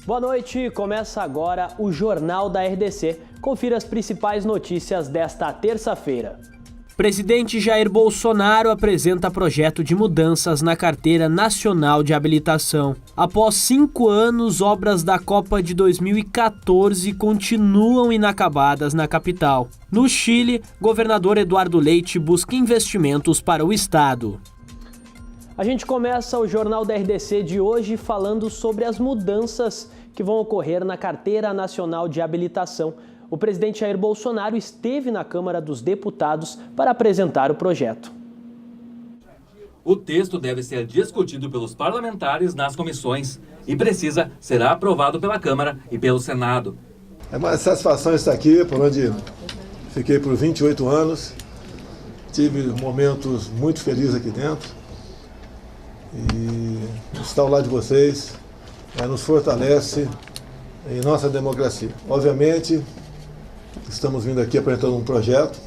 Boa noite, começa agora o Jornal da RDC. Confira as principais notícias desta terça-feira. Presidente Jair Bolsonaro apresenta projeto de mudanças na Carteira Nacional de Habilitação. Após 5 anos, obras da Copa de 2014 continuam inacabadas na capital. No Chile, governador Eduardo Leite busca investimentos para o estado. A gente começa o Jornal da RDC de hoje falando sobre as mudanças que vão ocorrer na Carteira Nacional de Habilitação. O presidente Jair Bolsonaro esteve na Câmara dos Deputados para apresentar o projeto. O texto deve ser discutido pelos parlamentares nas comissões e precisa ser aprovado pela Câmara e pelo Senado. É uma satisfação estar aqui, por onde fiquei por 28 anos. Tive momentos muito felizes aqui dentro. E estar ao lado de vocês nos fortalece em nossa democracia. Obviamente, estamos vindo aqui apresentando um projeto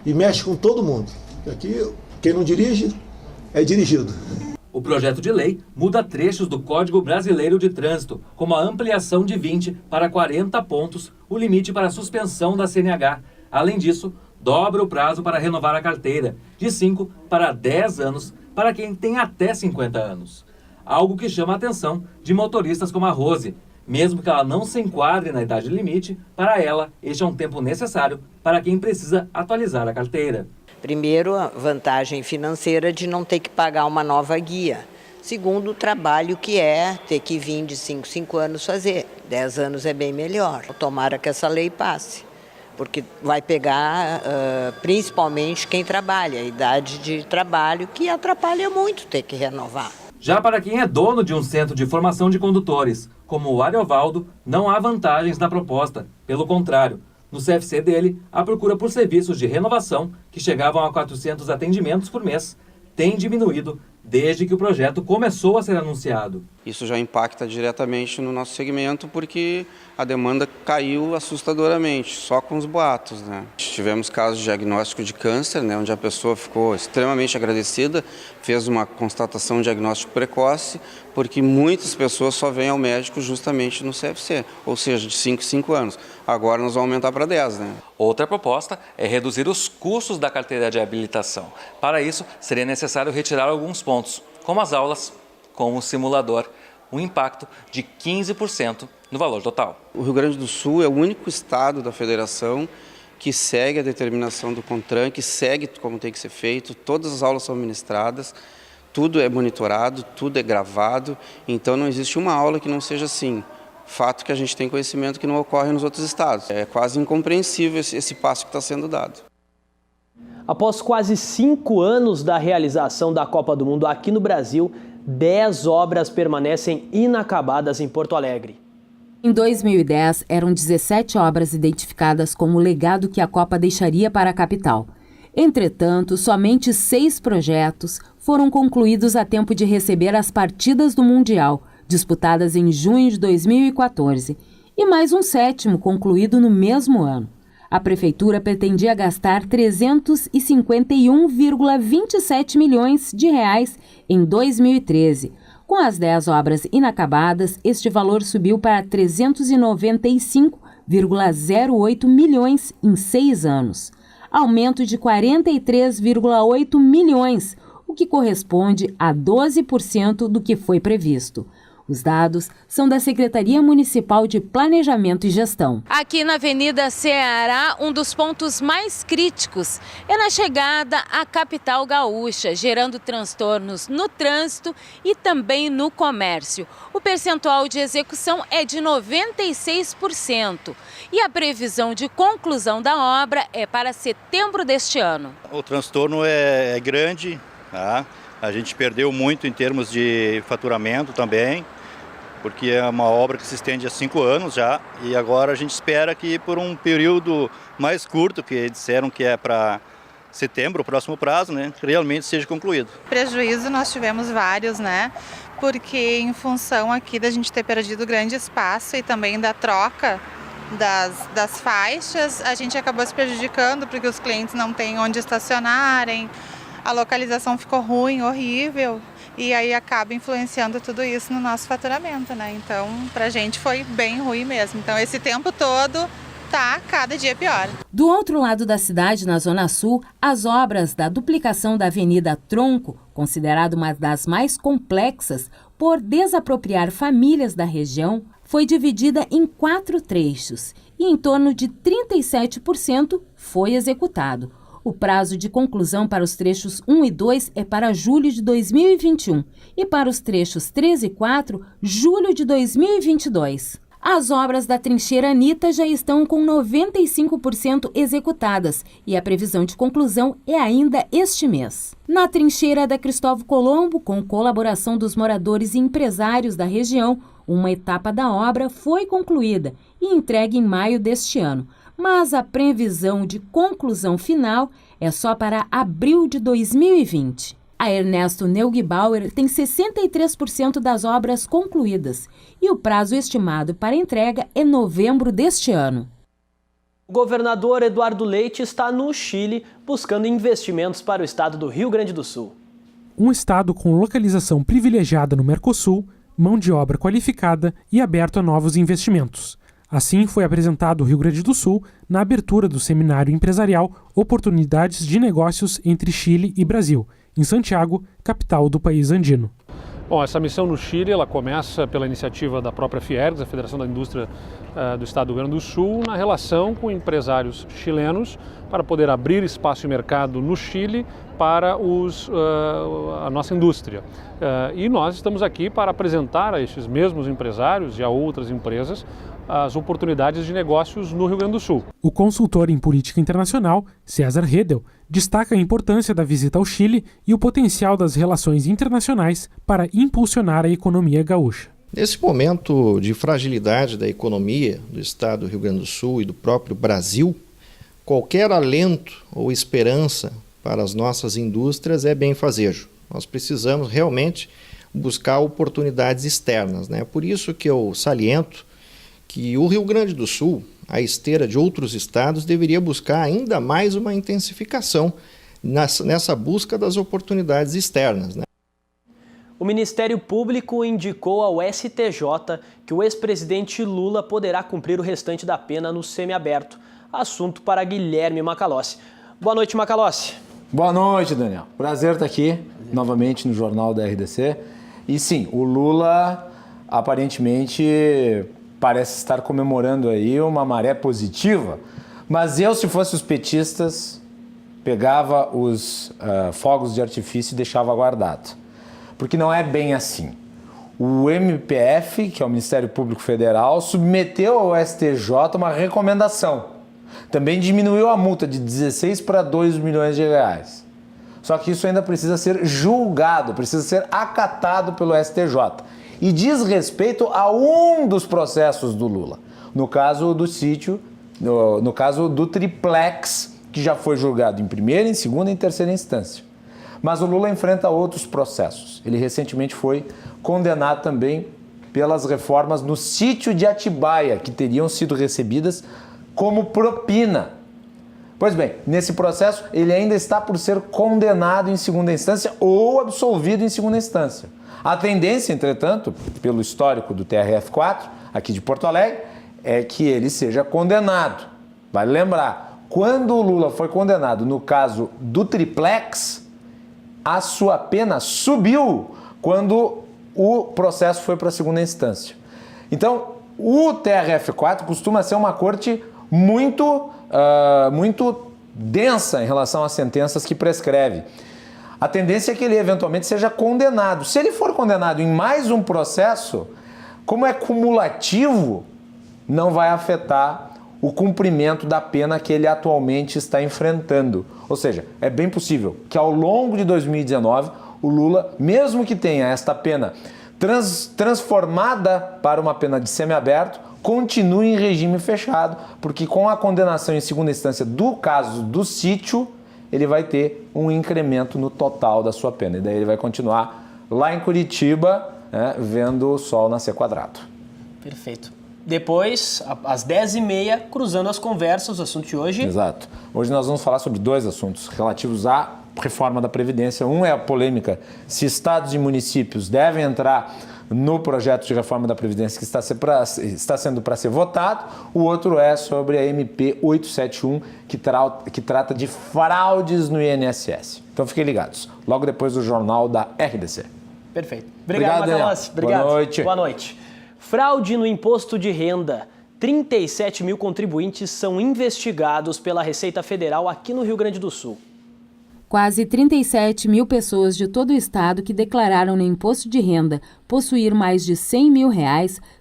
e mexe com todo mundo. Aqui, quem não dirige, é dirigido. O projeto de lei muda trechos do Código Brasileiro de Trânsito, como a ampliação de 20 para 40 pontos, o limite para suspensão da CNH. Além disso, dobra o prazo para renovar a carteira, de 5 para 10 anos, para quem tem até 50 anos. Algo que chama a atenção de motoristas como a Rose. Mesmo que ela não se enquadre na idade limite, para ela, este é um tempo necessário para quem precisa atualizar a carteira. Primeiro, a vantagem financeira de não ter que pagar uma nova guia. Segundo, o trabalho que é ter que vir de 5 anos fazer. 10 anos é bem melhor. Tomara que essa lei passe, porque vai pegar principalmente quem trabalha, a idade de trabalho, que atrapalha muito ter que renovar. Já para quem é dono de um centro de formação de condutores, como o Ariovaldo, não há vantagens na proposta. Pelo contrário, no CFC dele, a procura por serviços de renovação, que chegavam a 400 atendimentos por mês, tem diminuído desde que o projeto começou a ser anunciado. Isso já impacta diretamente no nosso segmento porque a demanda caiu assustadoramente, só com os boatos, né? Tivemos casos de diagnóstico de câncer, né, onde a pessoa ficou extremamente agradecida, fez uma constatação de diagnóstico precoce, porque muitas pessoas só vêm ao médico justamente no CFC, ou seja, de 5 em 5 anos. Agora nós vamos aumentar para 10, né? Outra proposta é reduzir os custos da carteira de habilitação. Para isso, seria necessário retirar alguns pontos, como as aulas, como o simulador, um impacto de 15% no valor total. O Rio Grande do Sul é o único estado da federação que segue a determinação do CONTRAN, que segue como tem que ser feito, todas as aulas são ministradas, tudo é monitorado, tudo é gravado, então não existe uma aula que não seja assim. Fato que a gente tem conhecimento que não ocorre nos outros estados. É quase incompreensível esse passo que está sendo dado. Após quase 5 anos da realização da Copa do Mundo aqui no Brasil, 10 obras permanecem inacabadas em Porto Alegre. Em 2010, eram 17 obras identificadas como o legado que a Copa deixaria para a capital. Entretanto, somente 6 projetos foram concluídos a tempo de receber as partidas do Mundial, disputadas em junho de 2014, e mais um 7º concluído no mesmo ano. A Prefeitura pretendia gastar 351,27 milhões de reais em 2013. Com as 10 obras inacabadas, este valor subiu para 395,08 milhões em 6 anos. Aumento de 43,8 milhões, o que corresponde a 12% do que foi previsto. Os dados são da Secretaria Municipal de Planejamento e Gestão. Aqui na Avenida Ceará, um dos pontos mais críticos é na chegada à capital gaúcha, gerando transtornos no trânsito e também no comércio. O percentual de execução é de 96% e a previsão de conclusão da obra é para setembro deste ano. O transtorno é grande, tá? A gente perdeu muito em termos de faturamento também, porque é uma obra que se estende há 5 anos já, e agora a gente espera que por um período mais curto, que disseram que é para setembro, o próximo prazo, né, realmente seja concluído. Prejuízo nós tivemos vários, né, porque em função aqui da gente ter perdido grande espaço e também da troca das faixas, a gente acabou se prejudicando porque os clientes não têm onde estacionarem, a localização ficou ruim, horrível. e aí acaba influenciando tudo isso no nosso faturamento, né? Então, pra gente foi bem ruim mesmo. Então, esse tempo todo tá cada dia pior. Do outro lado da cidade, na Zona Sul, as obras da duplicação da Avenida Tronco, considerada uma das mais complexas por desapropriar famílias da região, foi dividida em 4 trechos e em torno de 37% foi executado. O prazo de conclusão para os trechos 1 e 2 é para julho de 2021 e para os trechos 3 e 4, julho de 2022. As obras da trincheira Anitta já estão com 95% executadas e a previsão de conclusão é ainda este mês. Na trincheira da Cristóvão Colombo, com colaboração dos moradores e empresários da região, uma etapa da obra foi concluída e entregue em maio deste ano, mas a previsão de conclusão final é só para abril de 2020. A Ernesto Neugebauer tem 63% das obras concluídas e o prazo estimado para entrega é novembro deste ano. O governador Eduardo Leite está no Chile buscando investimentos para o estado do Rio Grande do Sul. Um estado com localização privilegiada no Mercosul, mão de obra qualificada e aberto a novos investimentos. Assim foi apresentado o Rio Grande do Sul na abertura do seminário empresarial Oportunidades de Negócios entre Chile e Brasil, em Santiago, capital do país andino. Bom, essa missão no Chile ela começa pela iniciativa da própria Fiergs, a Federação da Indústria do Estado do Rio Grande do Sul, na relação com empresários chilenos para poder abrir espaço e mercado no Chile para a nossa indústria. E nós estamos aqui para apresentar a esses mesmos empresários e a outras empresas as oportunidades de negócios no Rio Grande do Sul. O consultor em política internacional, César Redel, destaca a importância da visita ao Chile e o potencial das relações internacionais para impulsionar a economia gaúcha. Nesse momento de fragilidade da economia do estado do Rio Grande do Sul e do próprio Brasil, qualquer alento ou esperança para as nossas indústrias é bem-fazejo. Nós precisamos realmente buscar oportunidades externas, né? Por isso que eu saliento que o Rio Grande do Sul, à esteira de outros estados, deveria buscar ainda mais uma intensificação nessa busca das oportunidades externas, né? O Ministério Público indicou ao STJ que o ex-presidente Lula poderá cumprir o restante da pena no semiaberto. Assunto para Guilherme Macalossi. Boa noite, Macalossi. Boa noite, Daniel. Prazer estar aqui novamente no Jornal da RDC. E sim, o Lula aparentemente parece estar comemorando aí uma maré positiva, mas eu, se fosse os petistas, pegava os fogos de artifício e deixava guardado. Porque não é bem assim. O MPF, que é o Ministério Público Federal, submeteu ao STJ uma recomendação. Também diminuiu a multa de 16 para 2 milhões de reais. Só que isso ainda precisa ser julgado, precisa ser acatado pelo STJ. E diz respeito a um dos processos do Lula. No caso do sítio, no caso do triplex, que já foi julgado em primeira, em segunda e em terceira instância. Mas o Lula enfrenta outros processos. Ele recentemente foi condenado também pelas reformas no sítio de Atibaia, que teriam sido recebidas como propina. Pois bem, nesse processo ele ainda está por ser condenado em segunda instância ou absolvido em segunda instância. A tendência, entretanto, pelo histórico do TRF4, aqui de Porto Alegre, é que ele seja condenado. Vale lembrar, quando o Lula foi condenado no caso do triplex, a sua pena subiu quando o processo foi para a segunda instância. Então, o TRF4 costuma ser uma corte muito densa em relação às sentenças que prescreve. A tendência é que ele eventualmente seja condenado. Se ele for condenado em mais um processo, como é cumulativo, não vai afetar o cumprimento da pena que ele atualmente está enfrentando. Ou seja, é bem possível que ao longo de 2019, o Lula, mesmo que tenha esta pena transformada para uma pena de semiaberto, continue em regime fechado, porque com a condenação em segunda instância do caso do sítio, ele vai ter um incremento no total da sua pena. E daí ele vai continuar lá em Curitiba, né, vendo o sol nascer quadrado. Perfeito. Depois, às 10h30, cruzando as conversas, o assunto de hoje. Exato. Hoje nós vamos falar sobre 2 assuntos relativos a reforma da Previdência. Um é a polêmica se estados e municípios devem entrar no projeto de reforma da Previdência que está sendo para ser votado. O outro é sobre a MP 871, que trata de fraudes no INSS. Então fiquem ligados, logo depois do Jornal da RDC. Perfeito. Obrigado, Macalossi. Obrigado. Boa noite. Boa noite. Fraude no imposto de renda. 37 mil contribuintes são investigados pela Receita Federal aqui no Rio Grande do Sul. Quase 37 mil pessoas de todo o estado que declararam no imposto de renda possuir mais de R$100 mil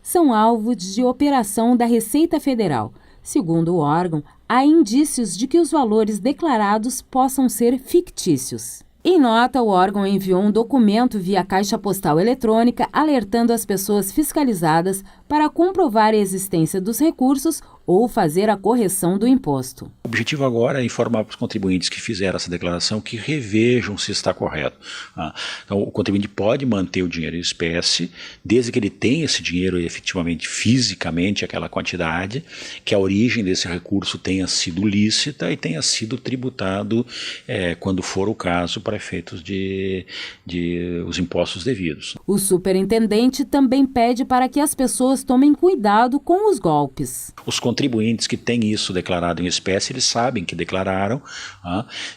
são alvos de operação da Receita Federal. Segundo o órgão, há indícios de que os valores declarados possam ser fictícios. Em nota, o órgão enviou um documento via caixa postal eletrônica alertando as pessoas fiscalizadas para comprovar a existência dos recursos ou fazer a correção do imposto. O objetivo agora é informar para os contribuintes que fizeram essa declaração que revejam se está correto. Então, o contribuinte pode manter o dinheiro em espécie, desde que ele tenha esse dinheiro efetivamente, fisicamente, aquela quantidade, que a origem desse recurso tenha sido lícita e tenha sido tributado, quando for o caso, para efeitos de os impostos devidos. O superintendente também pede para que as pessoas tomem cuidado com os golpes. Os contribuintes que têm isso declarado em espécie, eles sabem que declararam.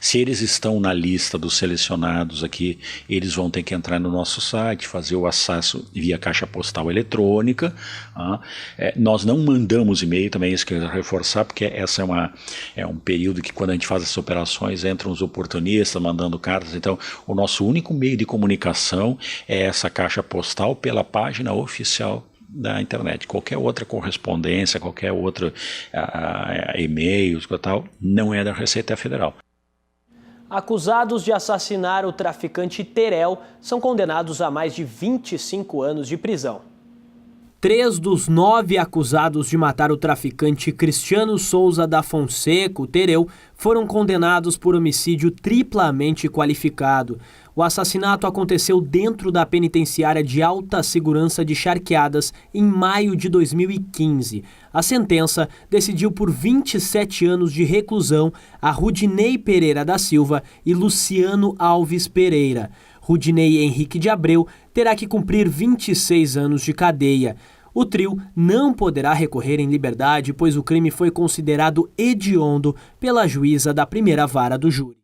Se eles estão na lista dos selecionados aqui, eles vão ter que entrar no nosso site, fazer o acesso via caixa postal eletrônica. Nós não mandamos e-mail, também isso que eu quero reforçar, porque essa é um período que quando a gente faz essas operações entram os oportunistas mandando cartas. Então o nosso único meio de comunicação é essa caixa postal pela página oficial da internet. Qualquer outra correspondência, qualquer outro e-mails, tal, não é da Receita Federal. Acusados de assassinar o traficante Terel são condenados a mais de 25 anos de prisão. 3 dos 9 acusados de matar o traficante Cristiano Souza da Fonseca, o Tereu, foram condenados por homicídio triplamente qualificado. O assassinato aconteceu dentro da penitenciária de alta segurança de Charqueadas em maio de 2015. A sentença decidiu por 27 anos de reclusão a Rudinei Pereira da Silva e Luciano Alves Pereira. Rudinei Henrique de Abreu terá que cumprir 26 anos de cadeia. O trio não poderá recorrer em liberdade, pois o crime foi considerado hediondo pela juíza da primeira vara do júri.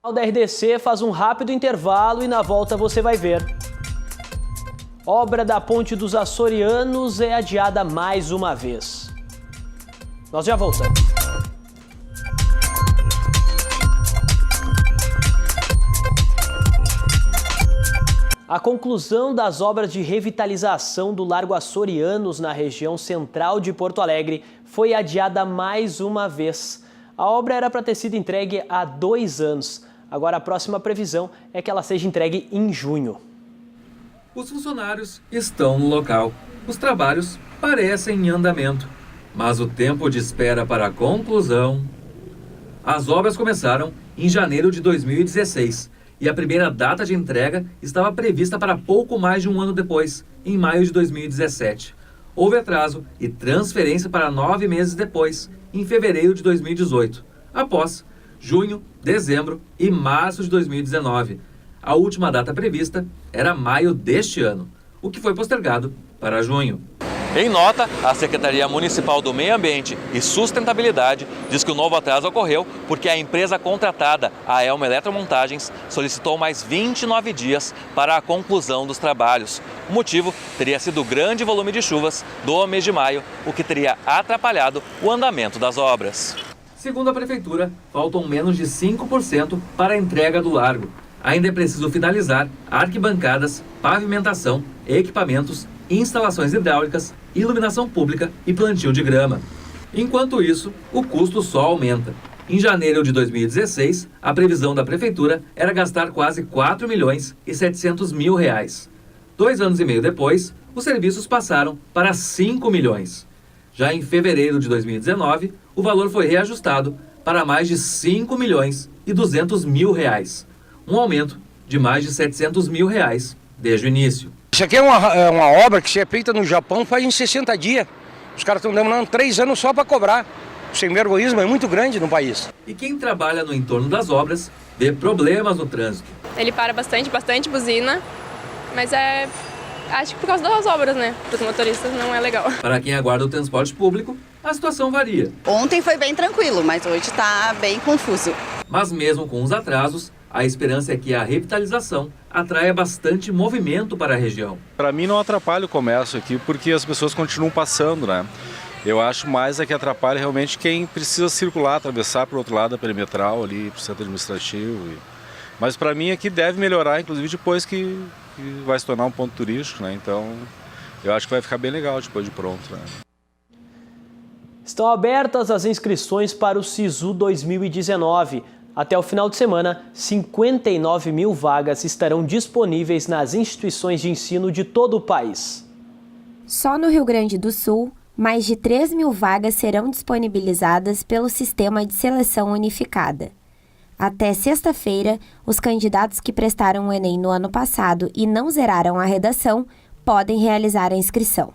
O da RDC faz um rápido intervalo e na volta você vai ver. Obra da Ponte dos Açorianos é adiada mais uma vez. Nós já voltamos. A conclusão das obras de revitalização do Largo Açorianos na região central de Porto Alegre foi adiada mais uma vez. A obra era para ter sido entregue há 2 anos. Agora a próxima previsão é que ela seja entregue em junho. Os funcionários estão no local. Os trabalhos parecem em andamento. Mas o tempo de espera para a conclusão... As obras começaram em janeiro de 2016. E a primeira data de entrega estava prevista para pouco mais de um ano depois, em maio de 2017. Houve atraso e transferência para 9 meses depois, em fevereiro de 2018, após junho, dezembro e março de 2019. A última data prevista era maio deste ano, o que foi postergado para junho. Em nota, a Secretaria Municipal do Meio Ambiente e Sustentabilidade diz que o novo atraso ocorreu porque a empresa contratada, a Elma Eletromontagens, solicitou mais 29 dias para a conclusão dos trabalhos. O motivo teria sido o grande volume de chuvas do mês de maio, o que teria atrapalhado o andamento das obras. Segundo a Prefeitura, faltam menos de 5% para a entrega do largo. Ainda é preciso finalizar arquibancadas, pavimentação, equipamentos, instalações hidráulicas, iluminação pública e plantio de grama. Enquanto isso, o custo só aumenta. Em janeiro de 2016, a previsão da Prefeitura era gastar quase R$ 4.700.000. 2 anos e meio depois, os serviços passaram para 5 milhões. Já em fevereiro de 2019, o valor foi reajustado para mais de R$ 5.200.000, um aumento de mais de R$ 700.000 desde o início. Isso aqui é uma obra que se é feita no Japão faz em 60 dias. Os caras estão demorando 3 anos só para cobrar. sem-vergonhismo é muito grande no país. E quem trabalha no entorno das obras vê problemas no trânsito. Ele para bastante buzina, mas acho que por causa das obras, né? Para os motoristas não é legal. Para quem aguarda o transporte público, a situação varia. Ontem foi bem tranquilo, mas hoje está bem confuso. Mas mesmo com os atrasos, a esperança é que a revitalização atraia bastante movimento para a região. Para mim não atrapalha o comércio aqui, porque as pessoas continuam passando, né? Eu acho mais que atrapalha realmente quem precisa circular, atravessar para o outro lado da perimetral, ali para o centro administrativo. Mas para mim aqui deve melhorar, inclusive depois que vai se tornar um ponto turístico, né? Então eu acho que vai ficar bem legal depois de pronto, né? Estão abertas as inscrições para o SISU 2019. Até o final de semana, 59 mil vagas estarão disponíveis nas instituições de ensino de todo o país. Só no Rio Grande do Sul, mais de 3 mil vagas serão disponibilizadas pelo Sistema de Seleção Unificada. Até sexta-feira, os candidatos que prestaram o Enem no ano passado e não zeraram a redação podem realizar a inscrição.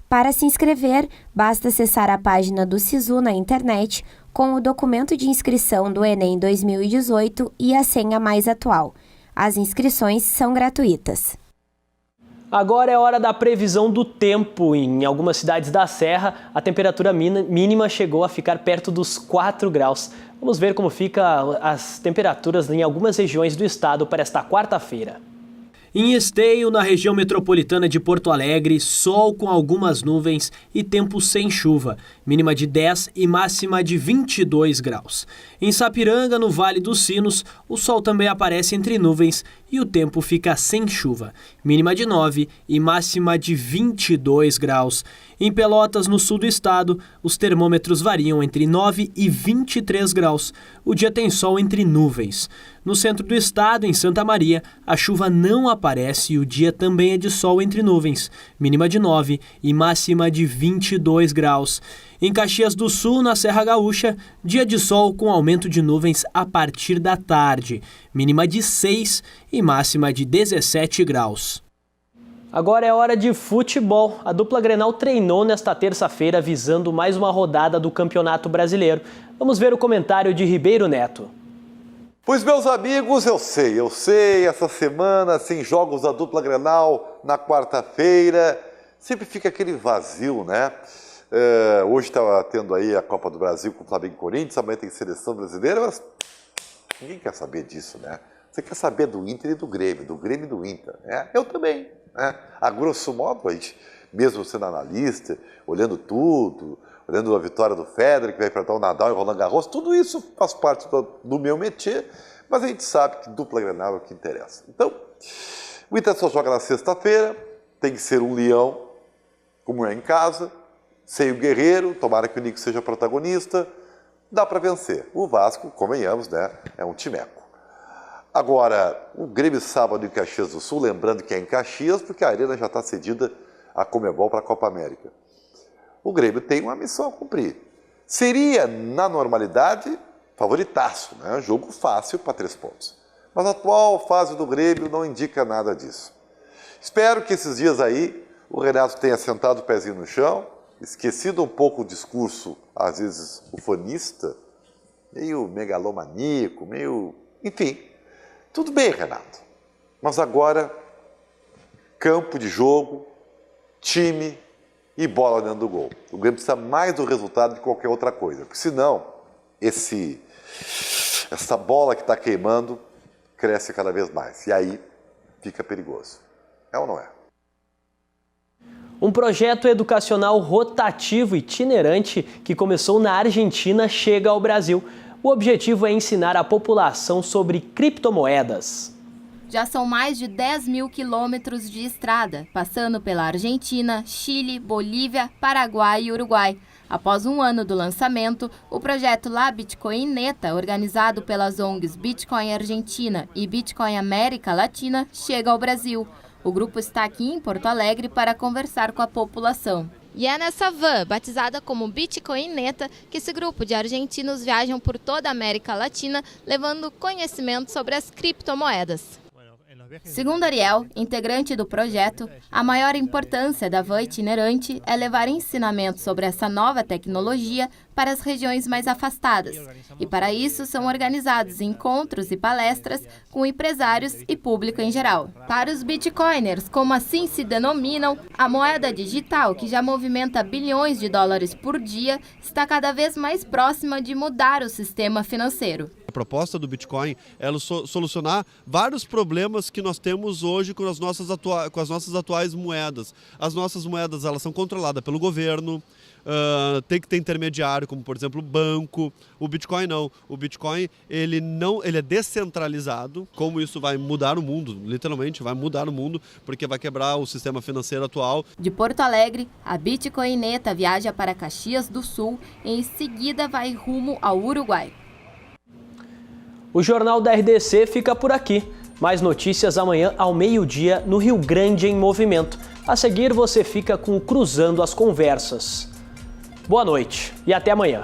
Para se inscrever, basta acessar a página do SISU na internet com o documento de inscrição do Enem 2018 e a senha mais atual. As inscrições são gratuitas. Agora é hora da previsão do tempo. Em algumas cidades da Serra, a temperatura mínima chegou a ficar perto dos 4 graus. Vamos ver como ficam as temperaturas em algumas regiões do estado para esta quarta-feira. Em Esteio, na região metropolitana de Porto Alegre, sol com algumas nuvens e tempo sem chuva, mínima de 10 e máxima de 22 graus. Em Sapiranga, no Vale dos Sinos, o sol também aparece entre nuvens e o tempo fica sem chuva, mínima de 9 e máxima de 22 graus. Em Pelotas, no sul do estado, os termômetros variam entre 9 e 23 graus. O dia tem sol entre nuvens. No centro do estado, em Santa Maria, a chuva não aparece e o dia também é de sol entre nuvens, mínima de 9 e máxima de 22 graus. Em Caxias do Sul, na Serra Gaúcha, dia de sol com aumento de nuvens a partir da tarde, mínima de 6 e máxima de 17 graus. Agora é hora de futebol. A dupla Grenal treinou nesta terça-feira visando mais uma rodada do Campeonato Brasileiro. Vamos ver o comentário de Ribeiro Neto. Pois, meus amigos, eu sei, essa semana, sem jogos da dupla Grenal na quarta-feira, sempre fica aquele vazio, né? Hoje estava tendo aí a Copa do Brasil com o Flamengo e Corinthians, amanhã tem seleção brasileira, mas ninguém quer saber disso, né? Você quer saber do Inter e do Grêmio e do Inter, né? Eu também, né? A grosso modo, a gente, mesmo sendo analista, olhando tudo, olhando a vitória do Federer, que vai enfrentar o Nadal e o Roland Garros, tudo isso faz parte do meu métier, mas a gente sabe que dupla Grenal é o que interessa. Então, o Inter só joga na sexta-feira, tem que ser um leão, como é em casa, sem o Guerreiro, tomara que o Nico seja protagonista, dá para vencer. O Vasco, convenhamos, né, é um timeco. Agora, o Grêmio sábado em Caxias do Sul, lembrando que é em Caxias, porque a arena já está cedida à Conmebol para a Copa América. O Grêmio tem uma missão a cumprir. Seria, na normalidade, favoritaço, né? Jogo fácil para 3 pontos. Mas a atual fase do Grêmio não indica nada disso. Espero que esses dias aí o Renato tenha sentado o pezinho no chão, esquecido um pouco o discurso, às vezes, ufanista, meio megalomaníaco, meio... Enfim, tudo bem, Renato. Mas agora, campo de jogo, time e bola dentro do gol. O Grêmio precisa mais do resultado de qualquer outra coisa, porque senão essa bola que está queimando cresce cada vez mais. E aí fica perigoso. É ou não é? Um projeto educacional rotativo itinerante que começou na Argentina chega ao Brasil. O objetivo é ensinar a população sobre criptomoedas. Já são mais de 10 mil quilômetros de estrada, passando pela Argentina, Chile, Bolívia, Paraguai e Uruguai. Após um ano do lançamento, o projeto La Bitcoineta, organizado pelas ONGs Bitcoin Argentina e Bitcoin América Latina, chega ao Brasil. O grupo está aqui em Porto Alegre para conversar com a população. E é nessa van, batizada como Bitcoineta, que esse grupo de argentinos viajam por toda a América Latina, levando conhecimento sobre as criptomoedas. Segundo Ariel, integrante do projeto, a maior importância da van itinerante é levar ensinamentos sobre essa nova tecnologia para as regiões mais afastadas. E para isso são organizados encontros e palestras com empresários e público em geral. Para os bitcoiners, como assim se denominam, a moeda digital, que já movimenta bilhões de dólares por dia, está cada vez mais próxima de mudar o sistema financeiro. A proposta do Bitcoin é solucionar vários problemas que nós temos hoje com as nossas atuais moedas. As nossas moedas, elas são controladas pelo governo, tem que ter intermediário, como por exemplo o banco. O Bitcoin não. O Bitcoin ele é descentralizado. Como isso vai mudar o mundo, literalmente vai mudar o mundo, porque vai quebrar o sistema financeiro atual. De Porto Alegre, a Bitcoineta viaja para Caxias do Sul e em seguida vai rumo ao Uruguai. O Jornal da RDC fica por aqui. Mais notícias amanhã ao meio-dia no Rio Grande em Movimento. A seguir você fica com o Cruzando as Conversas. Boa noite e até amanhã.